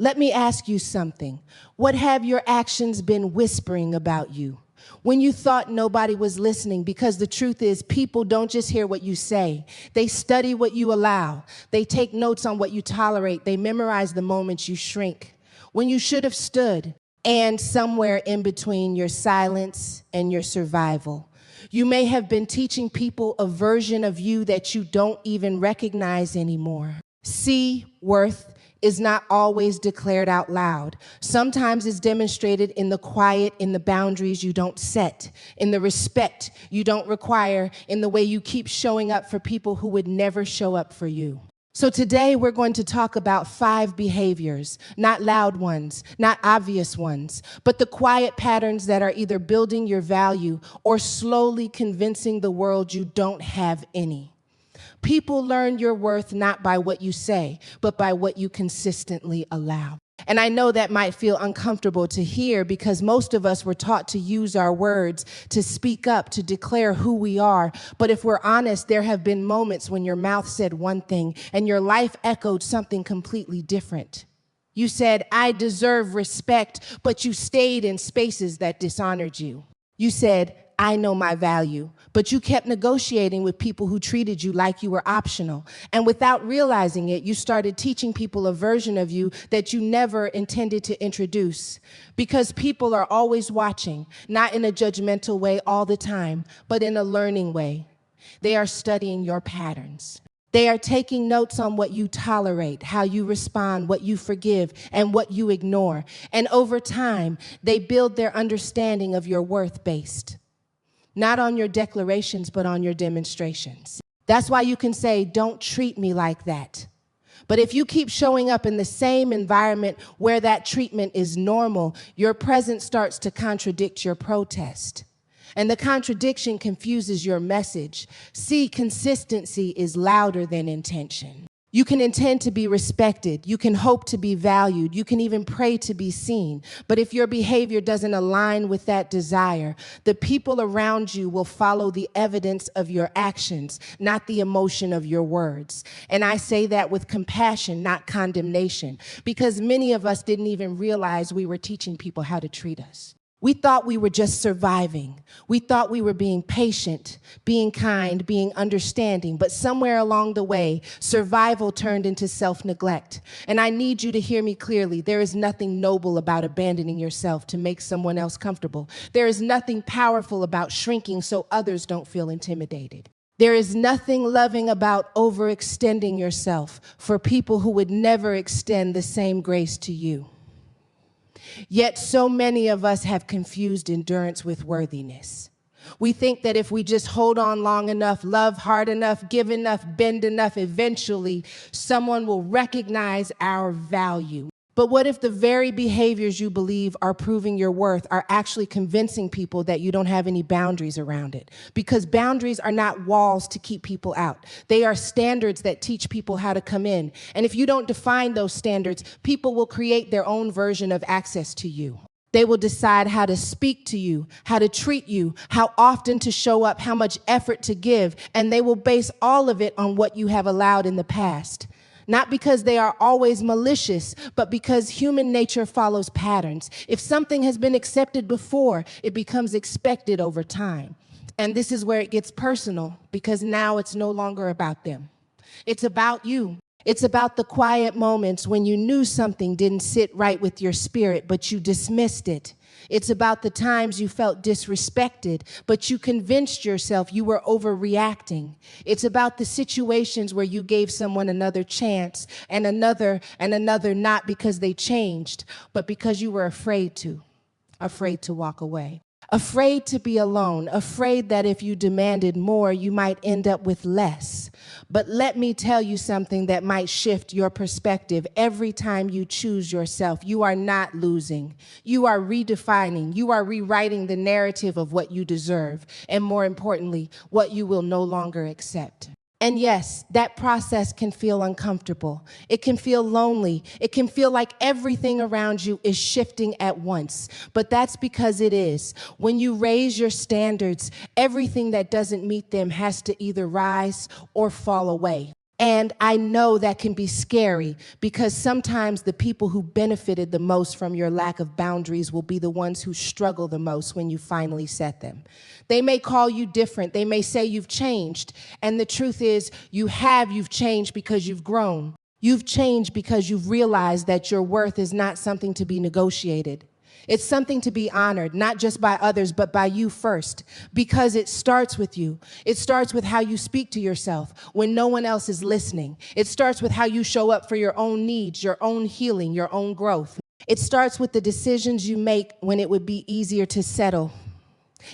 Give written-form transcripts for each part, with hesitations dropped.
Let me ask you something. What have your actions been whispering about you? When you thought nobody was listening, because the truth is people don't just hear what you say. They study what you allow. They take notes on what you tolerate. They memorize the moments you shrink. When you should have stood, and somewhere in between your silence and your survival. You may have been teaching people a version of you that you don't even recognize anymore. See, worth is not always declared out loud. Sometimes it's demonstrated in the quiet, in the boundaries you don't set, in the respect you don't require, in the way you keep showing up for people who would never show up for you. So today we're going to talk about 5 behaviors, not loud ones, not obvious ones, but the quiet patterns that are either building your value or slowly convincing the world you don't have any. People learn your worth not by what you say, but by what you consistently allow. And I know that might feel uncomfortable to hear because most of us were taught to use our words, to speak up, to declare who we are. But if we're honest, there have been moments when your mouth said one thing and your life echoed something completely different. You said, "I deserve respect," but you stayed in spaces that dishonored you. You said, "I know my value," but you kept negotiating with people who treated you like you were optional. And without realizing it, you started teaching people a version of you that you never intended to introduce. Because people are always watching, not in a judgmental way all the time, but in a learning way. They are studying your patterns. They are taking notes on what you tolerate, how you respond, what you forgive, and what you ignore. And over time, they build their understanding of your worth based. Not on your declarations, but on your demonstrations. That's why you can say, "Don't treat me like that." But if you keep showing up in the same environment where that treatment is normal, your presence starts to contradict your protest. And the contradiction confuses your message. See, consistency is louder than intention. You can intend to be respected. You can hope to be valued. You can even pray to be seen. But if your behavior doesn't align with that desire, the people around you will follow the evidence of your actions, not the emotion of your words. And I say that with compassion, not condemnation, because many of us didn't even realize we were teaching people how to treat us. We thought we were just surviving. We thought we were being patient, being kind, being understanding. But somewhere along the way, survival turned into self-neglect. And I need you to hear me clearly. There is nothing noble about abandoning yourself to make someone else comfortable. There is nothing powerful about shrinking so others don't feel intimidated. There is nothing loving about overextending yourself for people who would never extend the same grace to you. Yet so many of us have confused endurance with worthiness. We think that if we just hold on long enough, love hard enough, give enough, bend enough, eventually someone will recognize our value. But what if the very behaviors you believe are proving your worth are actually convincing people that you don't have any boundaries around it? Because boundaries are not walls to keep people out. They are standards that teach people how to come in. And if you don't define those standards, people will create their own version of access to you. They will decide how to speak to you, how to treat you, how often to show up, how much effort to give, and they will base all of it on what you have allowed in the past. Not because they are always malicious, but because human nature follows patterns. If something has been accepted before, it becomes expected over time. And this is where it gets personal, because now it's no longer about them. It's about you. It's about the quiet moments when you knew something didn't sit right with your spirit, but you dismissed it. It's about the times you felt disrespected, but you convinced yourself you were overreacting. It's about the situations where you gave someone another chance and another, not because they changed, but because you were afraid to walk away. Afraid to be alone, afraid that if you demanded more, you might end up with less. But let me tell you something that might shift your perspective. Every time you choose yourself, you are not losing. You are redefining. You are rewriting the narrative of what you deserve, and more importantly, what you will no longer accept. And yes, that process can feel uncomfortable. It can feel lonely. It can feel like everything around you is shifting at once. But that's because it is. When you raise your standards, everything that doesn't meet them has to either rise or fall away. And I know that can be scary because sometimes the people who benefited the most from your lack of boundaries will be the ones who struggle the most when you finally set them. They may call you different. They may say you've changed. And the truth is, you've changed because you've grown. You've changed because you've realized that your worth is not something to be negotiated. It's something to be honored, not just by others, but by you first, because it starts with you. It starts with how you speak to yourself when no one else is listening. It starts with how you show up for your own needs, your own healing, your own growth. It starts with the decisions you make when it would be easier to settle.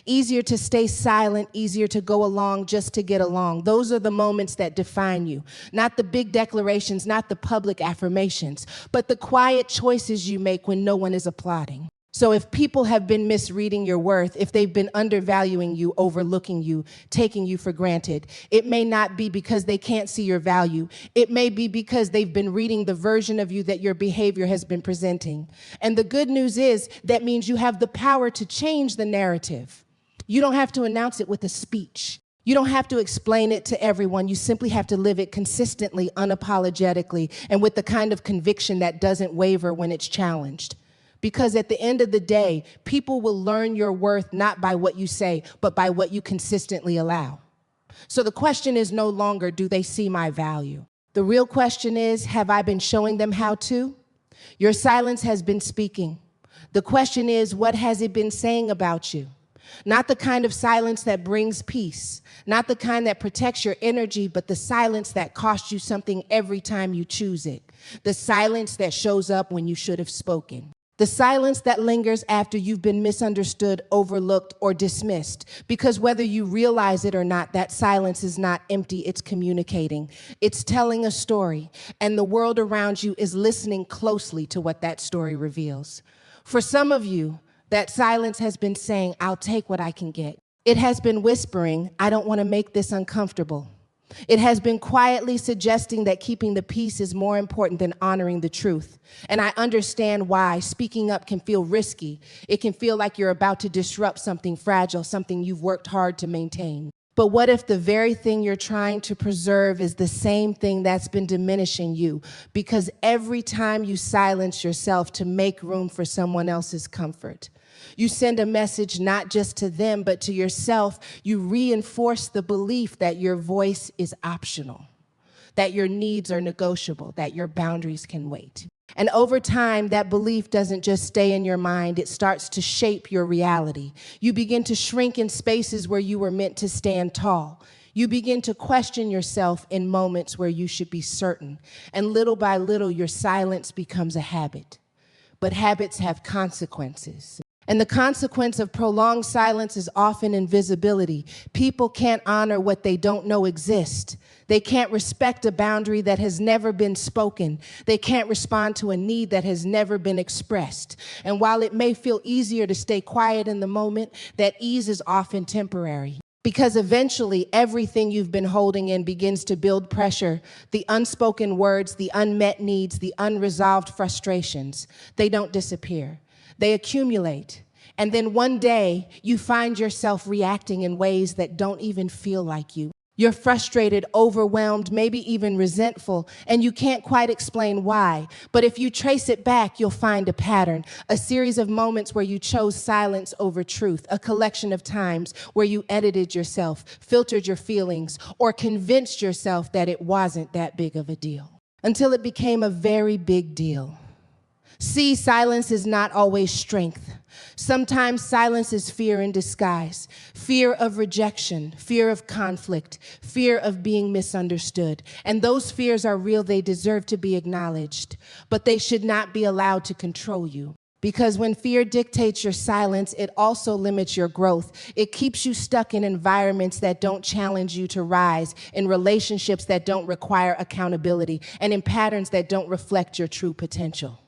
Easier to stay silent, easier to go along just to get along. Those are the moments that define you. Not the big declarations, not the public affirmations, but the quiet choices you make when no one is applauding. So if people have been misreading your worth, if they've been undervaluing you, overlooking you, taking you for granted, it may not be because they can't see your value. It may be because they've been reading the version of you that your behavior has been presenting. And the good news is that means you have the power to change the narrative. You don't have to announce it with a speech. You don't have to explain it to everyone. You simply have to live it consistently, unapologetically, and with the kind of conviction that doesn't waver when it's challenged. Because at the end of the day, people will learn your worth not by what you say, but by what you consistently allow. So the question is no longer, do they see my value? The real question is, have I been showing them how to? Your silence has been speaking. The question is, what has it been saying about you? Not the kind of silence that brings peace, not the kind that protects your energy, but the silence that costs you something every time you choose it. The silence that shows up when you should have spoken. The silence that lingers after you've been misunderstood, overlooked, or dismissed. Because whether you realize it or not, that silence is not empty, it's communicating. It's telling a story, and the world around you is listening closely to what that story reveals. For some of you, that silence has been saying, I'll take what I can get. It has been whispering, I don't want to make this uncomfortable. It has been quietly suggesting that keeping the peace is more important than honoring the truth. And I understand why speaking up can feel risky. It can feel like you're about to disrupt something fragile, something you've worked hard to maintain. But what if the very thing you're trying to preserve is the same thing that's been diminishing you? Because every time you silence yourself to make room for someone else's comfort, you send a message not just to them, but to yourself. You reinforce the belief that your voice is optional, that your needs are negotiable, that your boundaries can wait. And over time, that belief doesn't just stay in your mind, it starts to shape your reality. You begin to shrink in spaces where you were meant to stand tall. You begin to question yourself in moments where you should be certain. And little by little, your silence becomes a habit. But habits have consequences. And the consequence of prolonged silence is often invisibility. People can't honor what they don't know exists. They can't respect a boundary that has never been spoken. They can't respond to a need that has never been expressed. And while it may feel easier to stay quiet in the moment, that ease is often temporary. Because eventually, everything you've been holding in begins to build pressure. The unspoken words, the unmet needs, the unresolved frustrations, they don't disappear. They accumulate. And then one day, you find yourself reacting in ways that don't even feel like you. You're frustrated, overwhelmed, maybe even resentful, and you can't quite explain why. But if you trace it back, you'll find a pattern, a series of moments where you chose silence over truth, a collection of times where you edited yourself, filtered your feelings, or convinced yourself that it wasn't that big of a deal, until it became a very big deal. See, silence is not always strength. Sometimes silence is fear in disguise. Fear of rejection, fear of conflict, fear of being misunderstood. And those fears are real, they deserve to be acknowledged. But they should not be allowed to control you. Because when fear dictates your silence, it also limits your growth. It keeps you stuck in environments that don't challenge you to rise, in relationships that don't require accountability, and in patterns that don't reflect your true potential.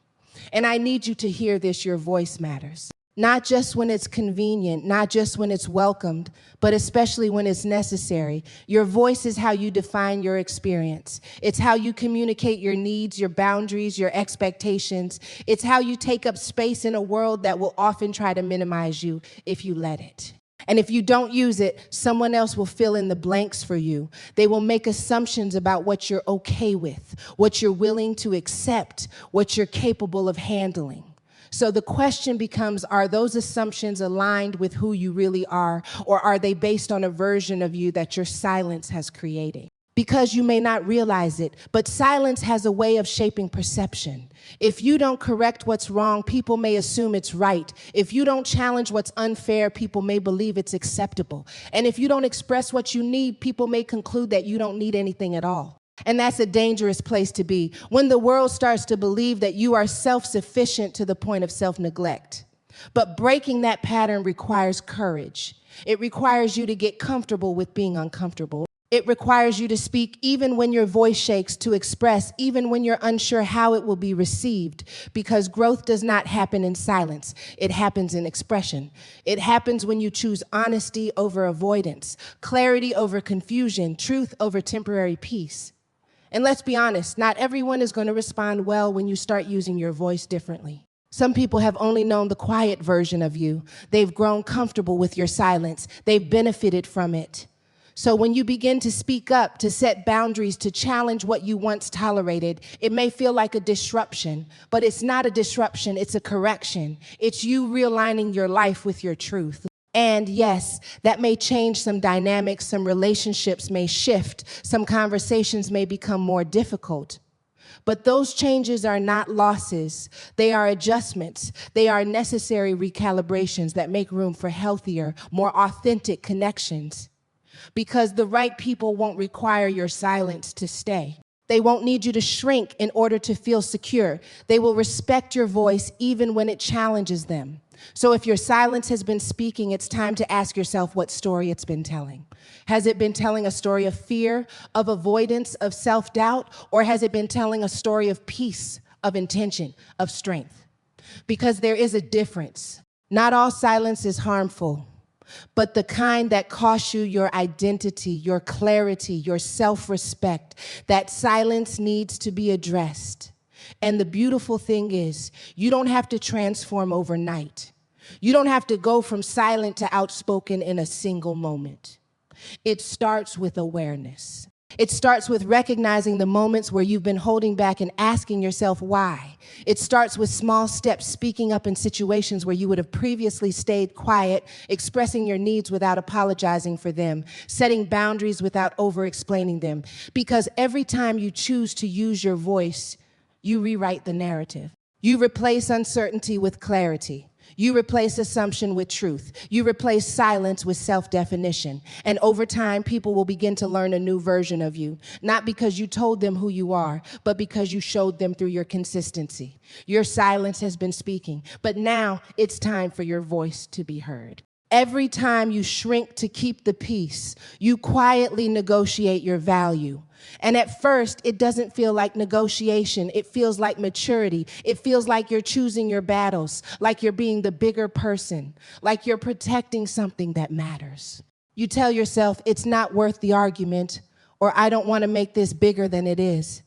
And I need you to hear this, your voice matters. Not just when it's convenient, not just when it's welcomed, but especially when it's necessary. Your voice is how you define your experience. It's how you communicate your needs, your boundaries, your expectations. It's how you take up space in a world that will often try to minimize you if you let it. And if you don't use it, someone else will fill in the blanks for you. They will make assumptions about what you're okay with, what you're willing to accept, what you're capable of handling. So the question becomes, are those assumptions aligned with who you really are, or are they based on a version of you that your silence has created? Because you may not realize it, but silence has a way of shaping perception. If you don't correct what's wrong, people may assume it's right. If you don't challenge what's unfair, people may believe it's acceptable. And if you don't express what you need, people may conclude that you don't need anything at all. And that's a dangerous place to be when the world starts to believe that you are self-sufficient to the point of self-neglect. But breaking that pattern requires courage. It requires you to get comfortable with being uncomfortable. It requires you to speak even when your voice shakes, to express even when you're unsure how it will be received, because growth does not happen in silence. It happens in expression. It happens when you choose honesty over avoidance, clarity over confusion, truth over temporary peace. And let's be honest, not everyone is going to respond well when you start using your voice differently. Some people have only known the quiet version of you. They've grown comfortable with your silence. They've benefited from it. So when you begin to speak up, to set boundaries, to challenge what you once tolerated, it may feel like a disruption, but it's not a disruption, it's a correction. It's you realigning your life with your truth. And yes, that may change some dynamics, some relationships may shift, some conversations may become more difficult. But those changes are not losses. They are adjustments. They are necessary recalibrations that make room for healthier, more authentic connections. Because the right people won't require your silence to stay. They won't need you to shrink in order to feel secure. They will respect your voice even when it challenges them. So if your silence has been speaking, it's time to ask yourself what story it's been telling. Has it been telling a story of fear, of avoidance, of self-doubt, or has it been telling a story of peace, of intention, of strength? Because there is a difference. Not all silence is harmful, but the kind that costs you your identity, your clarity, your self-respect, that silence needs to be addressed. And the beautiful thing is, you don't have to transform overnight. You don't have to go from silent to outspoken in a single moment. It starts with awareness. It starts with recognizing the moments where you've been holding back and asking yourself why. It starts with small steps, speaking up in situations where you would have previously stayed quiet, expressing your needs without apologizing for them, setting boundaries without over-explaining them. Because every time you choose to use your voice, you rewrite the narrative. You replace uncertainty with clarity. You replace assumption with truth. You replace silence with self-definition. And over time, people will begin to learn a new version of you, not because you told them who you are, but because you showed them through your consistency. Your silence has been speaking, but now it's time for your voice to be heard. Every time you shrink to keep the peace, you quietly negotiate your value. And at first, it doesn't feel like negotiation. It feels like maturity. It feels like you're choosing your battles, like you're being the bigger person, like you're protecting something that matters. You tell yourself, it's not worth the argument, or I don't want to make this bigger than it is.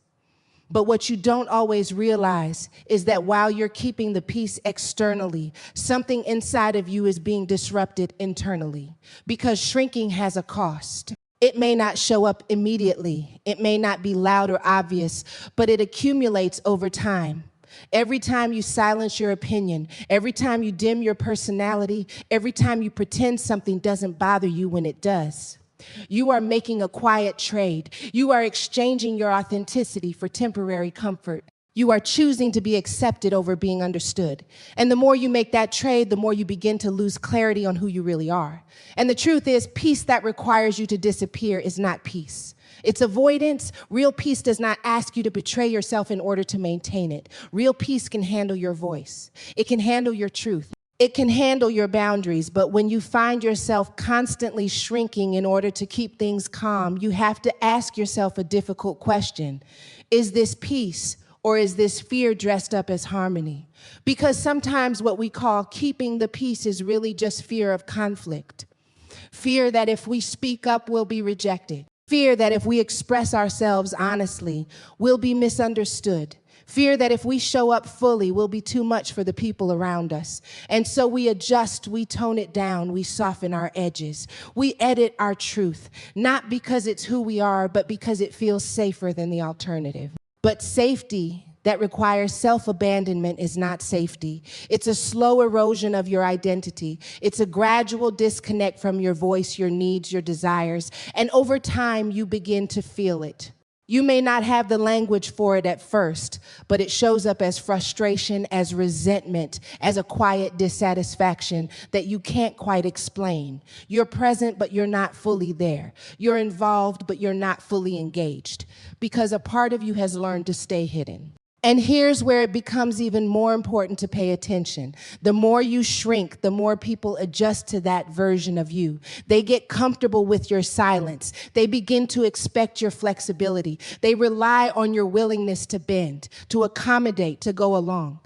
But what you don't always realize is that while you're keeping the peace externally, something inside of you is being disrupted internally, because shrinking has a cost. It may not show up immediately. It may not be loud or obvious, but it accumulates over time. Every time you silence your opinion, every time you dim your personality, every time you pretend something doesn't bother you when it does. You are making a quiet trade. You are exchanging your authenticity for temporary comfort. You are choosing to be accepted over being understood. And the more you make that trade, the more you begin to lose clarity on who you really are. And the truth is, peace that requires you to disappear is not peace. It's avoidance. Real peace does not ask you to betray yourself in order to maintain it. Real peace can handle your voice. It can handle your truth. It can handle your boundaries, but when you find yourself constantly shrinking in order to keep things calm, you have to ask yourself a difficult question. Is this peace, or is this fear dressed up as harmony? Because sometimes what we call keeping the peace is really just fear of conflict. Fear that if we speak up, we'll be rejected. Fear that if we express ourselves honestly, we'll be misunderstood. Fear that if we show up fully, we'll be too much for the people around us. And so we adjust, we tone it down, we soften our edges. We edit our truth, not because it's who we are, but because it feels safer than the alternative. But safety that requires self-abandonment is not safety. It's a slow erosion of your identity. It's a gradual disconnect from your voice, your needs, your desires. And over time, you begin to feel it. You may not have the language for it at first, but it shows up as frustration, as resentment, as a quiet dissatisfaction that you can't quite explain. You're present, but you're not fully there. You're involved, but you're not fully engaged, because a part of you has learned to stay hidden. And here's where it becomes even more important to pay attention. The more you shrink, the more people adjust to that version of you. They get comfortable with your silence. They begin to expect your flexibility. They rely on your willingness to bend, to accommodate, to go along.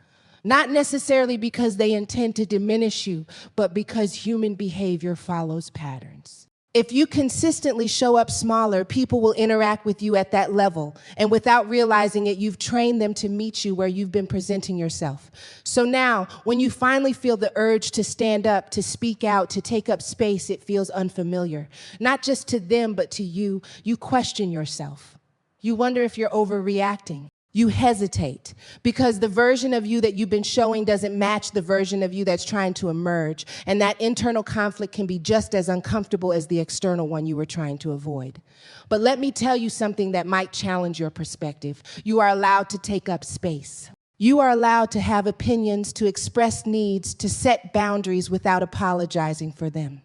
Not necessarily because they intend to diminish you, but because human behavior follows patterns. If you consistently show up smaller, people will interact with you at that level. And without realizing it, you've trained them to meet you where you've been presenting yourself. So now, when you finally feel the urge to stand up, to speak out, to take up space, it feels unfamiliar. Not just to them, but to you. You question yourself. You wonder if you're overreacting. You hesitate because the version of you that you've been showing doesn't match the version of you that's trying to emerge. And that internal conflict can be just as uncomfortable as the external one you were trying to avoid. But let me tell you something that might challenge your perspective. You are allowed to take up space. You are allowed to have opinions, to express needs, to set boundaries without apologizing for them.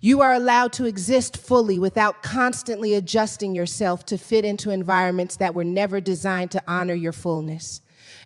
You are allowed to exist fully without constantly adjusting yourself to fit into environments that were never designed to honor your fullness.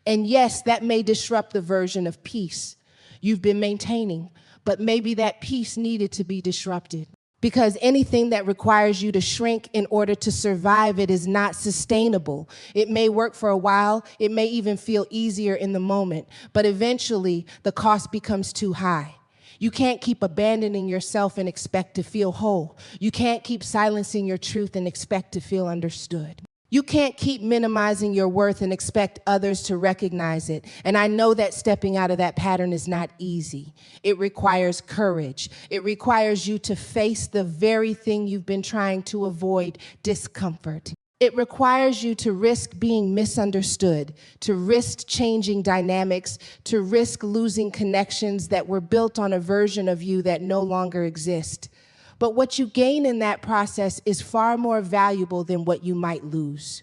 And yes, that may disrupt the version of peace you've been maintaining, but maybe that peace needed to be disrupted. Because anything that requires you to shrink in order to survive it is not sustainable. It may work for a while, it may even feel easier in the moment, but eventually the cost becomes too high. You can't keep abandoning yourself and expect to feel whole. You can't keep silencing your truth and expect to feel understood. You can't keep minimizing your worth and expect others to recognize it. And I know that stepping out of that pattern is not easy. It requires courage. It requires you to face the very thing you've been trying to avoid, discomfort. It requires you to risk being misunderstood, to risk changing dynamics, to risk losing connections that were built on a version of you that no longer exists. But what you gain in that process is far more valuable than what you might lose.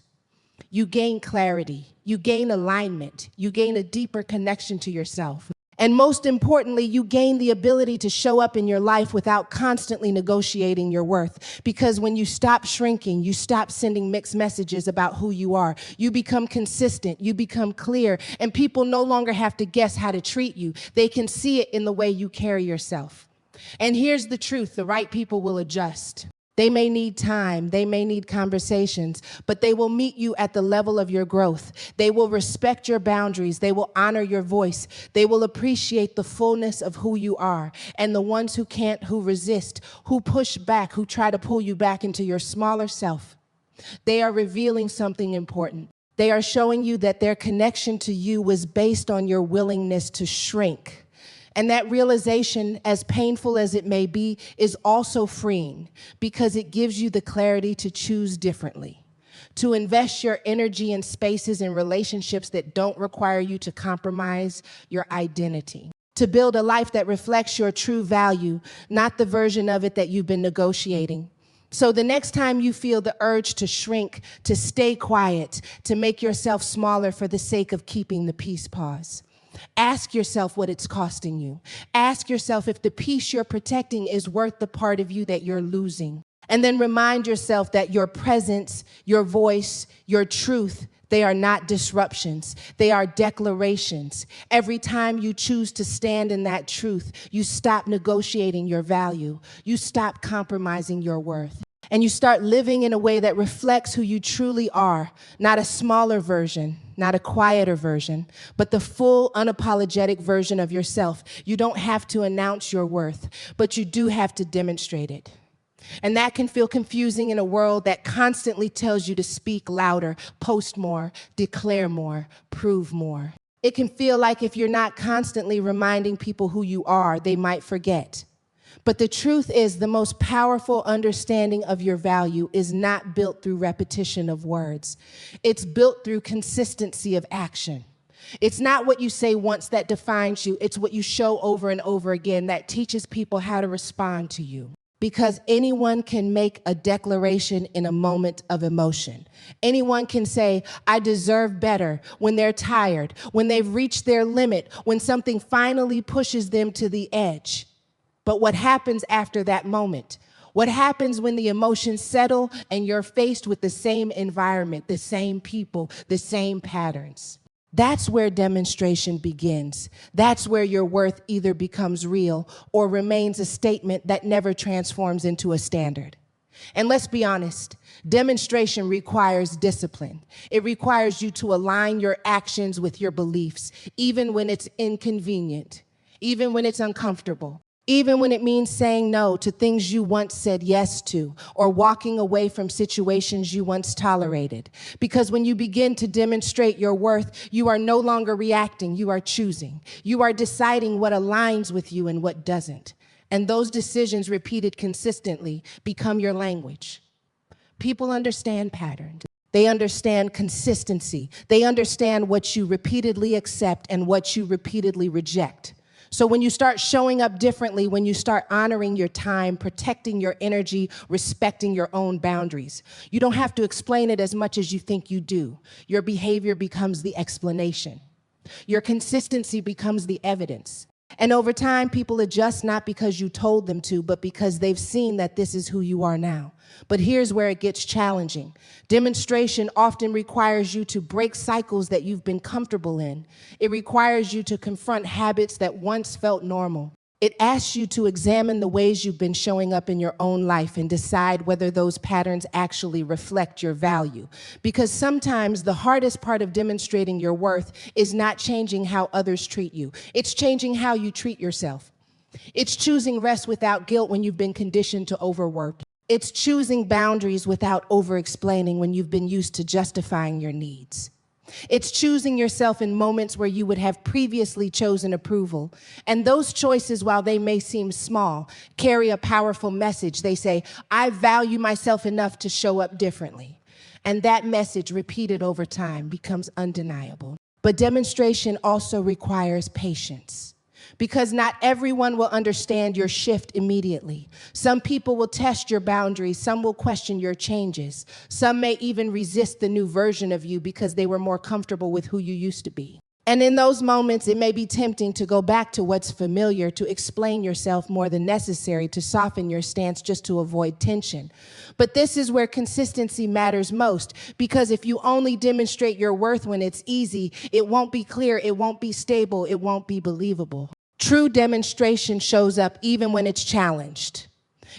You gain clarity, you gain alignment, you gain a deeper connection to yourself. And most importantly, you gain the ability to show up in your life without constantly negotiating your worth. Because when you stop shrinking, you stop sending mixed messages about who you are. You become consistent, you become clear, and people no longer have to guess how to treat you. They can see it in the way you carry yourself. And here's the truth, the right people will adjust. They may need time, they may need conversations, but they will meet you at the level of your growth. They will respect your boundaries. They will honor your voice. They will appreciate the fullness of who you are. And the ones who can't, who resist, who push back, who try to pull you back into your smaller self, they are revealing something important. They are showing you that their connection to you was based on your willingness to shrink. And that realization, as painful as it may be, is also freeing because it gives you the clarity to choose differently, to invest your energy in spaces and relationships that don't require you to compromise your identity, to build a life that reflects your true value, not the version of it that you've been negotiating. So the next time you feel the urge to shrink, to stay quiet, to make yourself smaller for the sake of keeping the peace, pause. Ask yourself what it's costing you. Ask yourself if the peace you're protecting is worth the part of you that you're losing. And then remind yourself that your presence, your voice, your truth, they are not disruptions. They are declarations. Every time you choose to stand in that truth, you stop negotiating your value. You stop compromising your worth. And you start living in a way that reflects who you truly are, not a smaller version, not a quieter version, but the full, unapologetic version of yourself. You don't have to announce your worth, but you do have to demonstrate it. And that can feel confusing in a world that constantly tells you to speak louder, post more, declare more, prove more. It can feel like if you're not constantly reminding people who you are, they might forget. But the truth is, the most powerful understanding of your value is not built through repetition of words. It's built through consistency of action. It's not what you say once that defines you. It's what you show over and over again that teaches people how to respond to you. Because anyone can make a declaration in a moment of emotion. Anyone can say, I deserve better, when they're tired, when they've reached their limit, when something finally pushes them to the edge. But what happens after that moment? What happens when the emotions settle and you're faced with the same environment, the same people, the same patterns? That's where demonstration begins. That's where your worth either becomes real or remains a statement that never transforms into a standard. And let's be honest, demonstration requires discipline. It requires you to align your actions with your beliefs, even when it's inconvenient, even when it's uncomfortable. Even when it means saying no to things you once said yes to, or walking away from situations you once tolerated. Because when you begin to demonstrate your worth, you are no longer reacting, you are choosing. You are deciding what aligns with you and what doesn't. And those decisions repeated consistently become your language. People understand patterns. They understand consistency. They understand what you repeatedly accept and what you repeatedly reject. So when you start showing up differently, when you start honoring your time, protecting your energy, respecting your own boundaries, you don't have to explain it as much as you think you do. Your behavior becomes the explanation. Your consistency becomes the evidence. And over time, people adjust not because you told them to, but because they've seen that this is who you are now. But here's where it gets challenging. Demonstration often requires you to break cycles that you've been comfortable in. It requires you to confront habits that once felt normal. It asks you to examine the ways you've been showing up in your own life and decide whether those patterns actually reflect your value. Because sometimes the hardest part of demonstrating your worth is not changing how others treat you. It's changing how you treat yourself. It's choosing rest without guilt when you've been conditioned to overwork. It's choosing boundaries without over-explaining when you've been used to justifying your needs. It's choosing yourself in moments where you would have previously chosen approval. And those choices, while they may seem small, carry a powerful message. They say, I value myself enough to show up differently. And that message, repeated over time, becomes undeniable. But demonstration also requires patience. Because not everyone will understand your shift immediately. Some people will test your boundaries. Some will question your changes. Some may even resist the new version of you because they were more comfortable with who you used to be. And in those moments, it may be tempting to go back to what's familiar, to explain yourself more than necessary, to soften your stance just to avoid tension. But this is where consistency matters most, because if you only demonstrate your worth when it's easy, it won't be clear, it won't be stable, it won't be believable. True demonstration shows up even when it's challenged.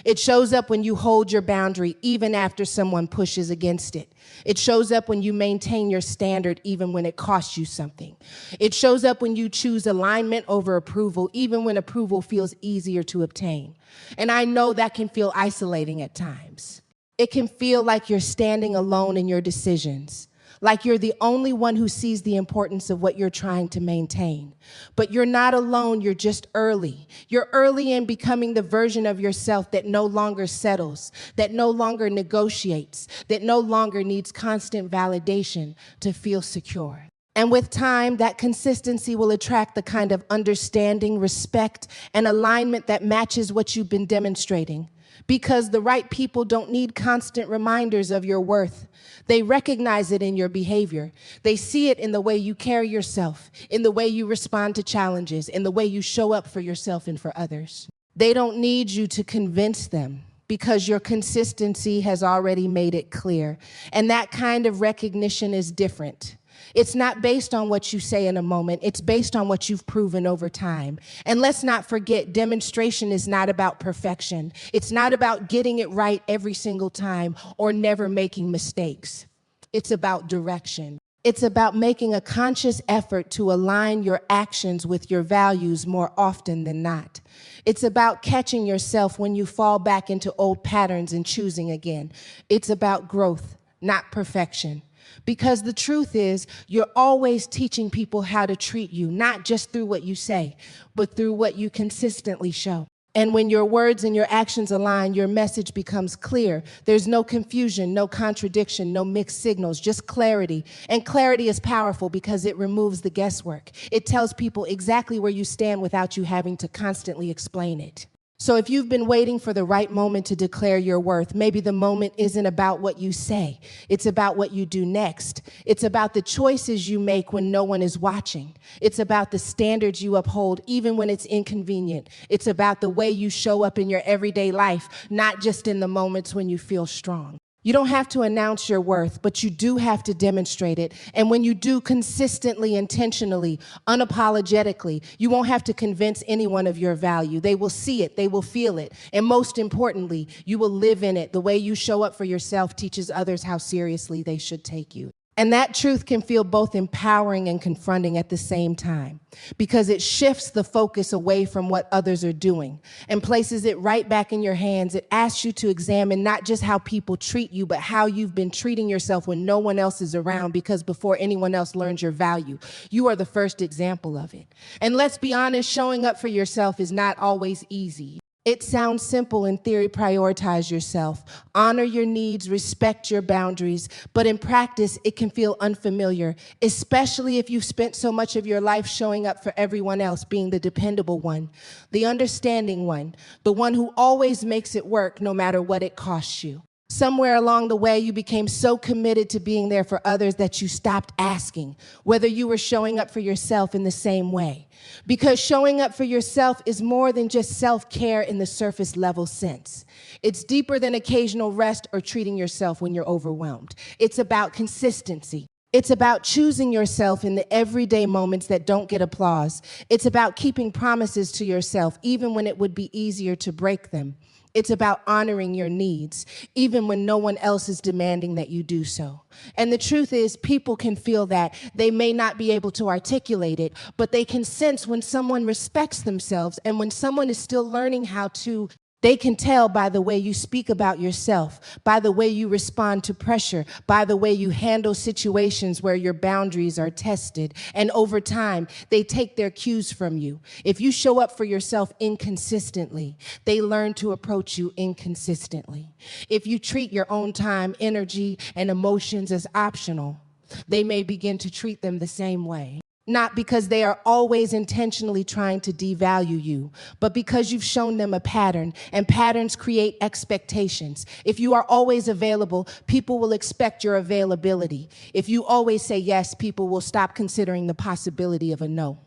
It shows up when you hold your boundary even after someone pushes against it. It shows up when you maintain your standard even when it costs you something. It shows up when you choose alignment over approval even when approval feels easier to obtain. And I know that can feel isolating at times. It can feel like you're standing alone in your decisions. Like you're the only one who sees the importance of what you're trying to maintain. But you're not alone, you're just early. You're early in becoming the version of yourself that no longer settles, that no longer negotiates, that no longer needs constant validation to feel secure. And with time, that consistency will attract the kind of understanding, respect, and alignment that matches what you've been demonstrating. Because the right people don't need constant reminders of your worth. They recognize it in your behavior. They see it in the way you carry yourself, in the way you respond to challenges, in the way you show up for yourself and for others. They don't need you to convince them because your consistency has already made it clear. And that kind of recognition is different. It's not based on what you say in a moment. It's based on what you've proven over time. And let's not forget, demonstration is not about perfection. It's not about getting it right every single time or never making mistakes. It's about direction. It's about making a conscious effort to align your actions with your values more often than not. It's about catching yourself when you fall back into old patterns and choosing again. It's about growth, not perfection. Because the truth is, you're always teaching people how to treat you, not just through what you say, but through what you consistently show. And when your words and your actions align, your message becomes clear. There's no confusion, no contradiction, no mixed signals, just clarity. And clarity is powerful because it removes the guesswork. It tells people exactly where you stand without you having to constantly explain it. So if you've been waiting for the right moment to declare your worth, maybe the moment isn't about what you say. It's about what you do next. It's about the choices you make when no one is watching. It's about the standards you uphold even when it's inconvenient. It's about the way you show up in your everyday life, not just in the moments when you feel strong. You don't have to announce your worth, but you do have to demonstrate it. And when you do consistently, intentionally, unapologetically, you won't have to convince anyone of your value. They will see it, they will feel it. And most importantly, you will live in it. The way you show up for yourself teaches others how seriously they should take you. And that truth can feel both empowering and confronting at the same time, because it shifts the focus away from what others are doing and places it right back in your hands. It asks you to examine not just how people treat you, but how you've been treating yourself when no one else is around, because before anyone else learns your value, you are the first example of it. And let's be honest, showing up for yourself is not always easy. It sounds simple in theory: prioritize yourself, honor your needs, respect your boundaries, but in practice, it can feel unfamiliar, especially if you've spent so much of your life showing up for everyone else, being the dependable one, the understanding one, the one who always makes it work no matter what it costs you. Somewhere along the way, you became so committed to being there for others that you stopped asking whether you were showing up for yourself in the same way. Because showing up for yourself is more than just self-care in the surface level sense. It's deeper than occasional rest or treating yourself when you're overwhelmed. It's about consistency. It's about choosing yourself in the everyday moments that don't get applause. It's about keeping promises to yourself even when it would be easier to break them. It's about honoring your needs, even when no one else is demanding that you do so. And the truth is, people can feel that. They may not be able to articulate it, but they can sense when someone respects themselves and when someone is still learning how to. They can tell by the way you speak about yourself, by the way you respond to pressure, by the way you handle situations where your boundaries are tested. And over time, they take their cues from you. If you show up for yourself inconsistently, they learn to approach you inconsistently. If you treat your own time, energy, and emotions as optional, they may begin to treat them the same way. Not because they are always intentionally trying to devalue you, but because you've shown them a pattern, and patterns create expectations. If you are always available, people will expect your availability. If you always say yes, people will stop considering the possibility of a no.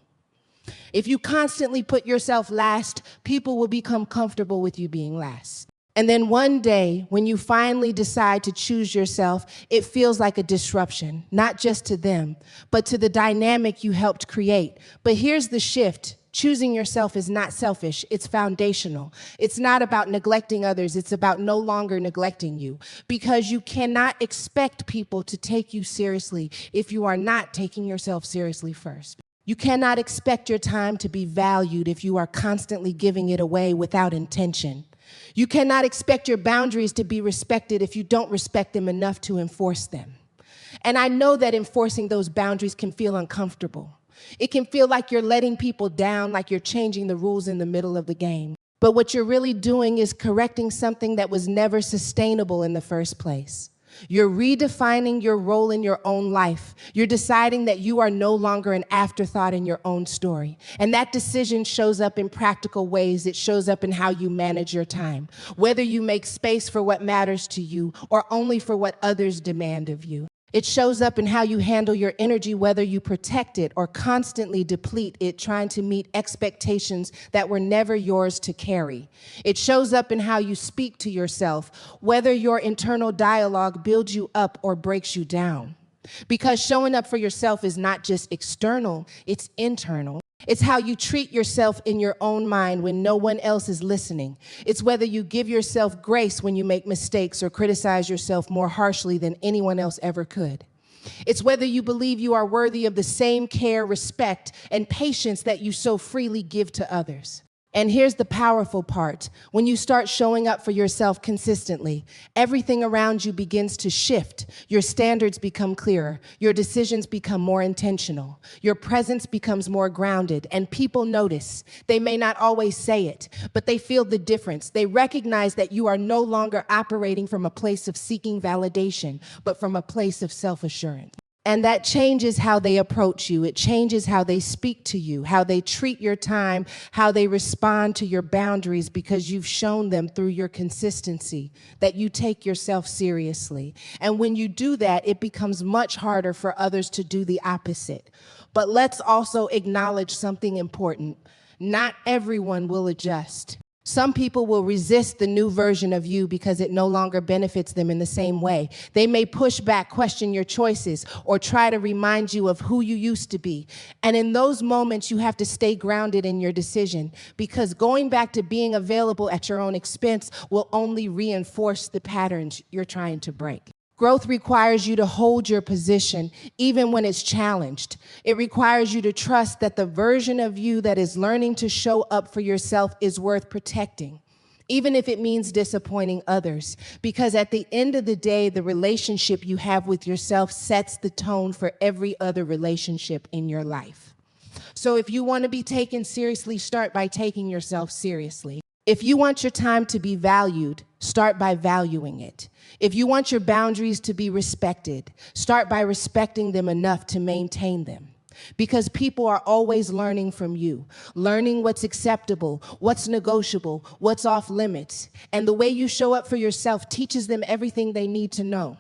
If you constantly put yourself last, people will become comfortable with you being last. And then one day, when you finally decide to choose yourself, it feels like a disruption, not just to them, but to the dynamic you helped create. But here's the shift. Choosing yourself is not selfish, it's foundational. It's not about neglecting others, it's about no longer neglecting you. Because you cannot expect people to take you seriously if you are not taking yourself seriously first. You cannot expect your time to be valued if you are constantly giving it away without intention. You cannot expect your boundaries to be respected if you don't respect them enough to enforce them. And I know that enforcing those boundaries can feel uncomfortable. It can feel like you're letting people down, like you're changing the rules in the middle of the game. But what you're really doing is correcting something that was never sustainable in the first place. You're redefining your role in your own life. You're deciding that you are no longer an afterthought in your own story. And that decision shows up in practical ways. It shows up in how you manage your time, whether you make space for what matters to you or only for what others demand of you. It shows up in how you handle your energy, whether you protect it or constantly deplete it, trying to meet expectations that were never yours to carry. It shows up in how you speak to yourself, whether your internal dialogue builds you up or breaks you down. Because showing up for yourself is not just external, it's internal. It's how you treat yourself in your own mind when no one else is listening. It's whether you give yourself grace when you make mistakes or criticize yourself more harshly than anyone else ever could. It's whether you believe you are worthy of the same care, respect, and patience that you so freely give to others. And here's the powerful part. When you start showing up for yourself consistently, everything around you begins to shift. Your standards become clearer. Your decisions become more intentional. Your presence becomes more grounded, and people notice. They may not always say it, but they feel the difference. They recognize that you are no longer operating from a place of seeking validation, but from a place of self-assurance. And that changes how they approach you. It changes how they speak to you, how they treat your time, how they respond to your boundaries, because you've shown them through your consistency that you take yourself seriously. And when you do that, it becomes much harder for others to do the opposite. But let's also acknowledge something important. Not everyone will adjust. Some people will resist the new version of you because it no longer benefits them in the same way. They may push back, question your choices, or try to remind you of who you used to be. And in those moments, you have to stay grounded in your decision, because going back to being available at your own expense will only reinforce the patterns you're trying to break. Growth requires you to hold your position even when it's challenged. It requires you to trust that the version of you that is learning to show up for yourself is worth protecting, even if it means disappointing others. Because at the end of the day, the relationship you have with yourself sets the tone for every other relationship in your life. So if you want to be taken seriously, start by taking yourself seriously. If you want your time to be valued, start by valuing it. If you want your boundaries to be respected, start by respecting them enough to maintain them. Because people are always learning from you, learning what's acceptable, what's negotiable, what's off limits. And the way you show up for yourself teaches them everything they need to know.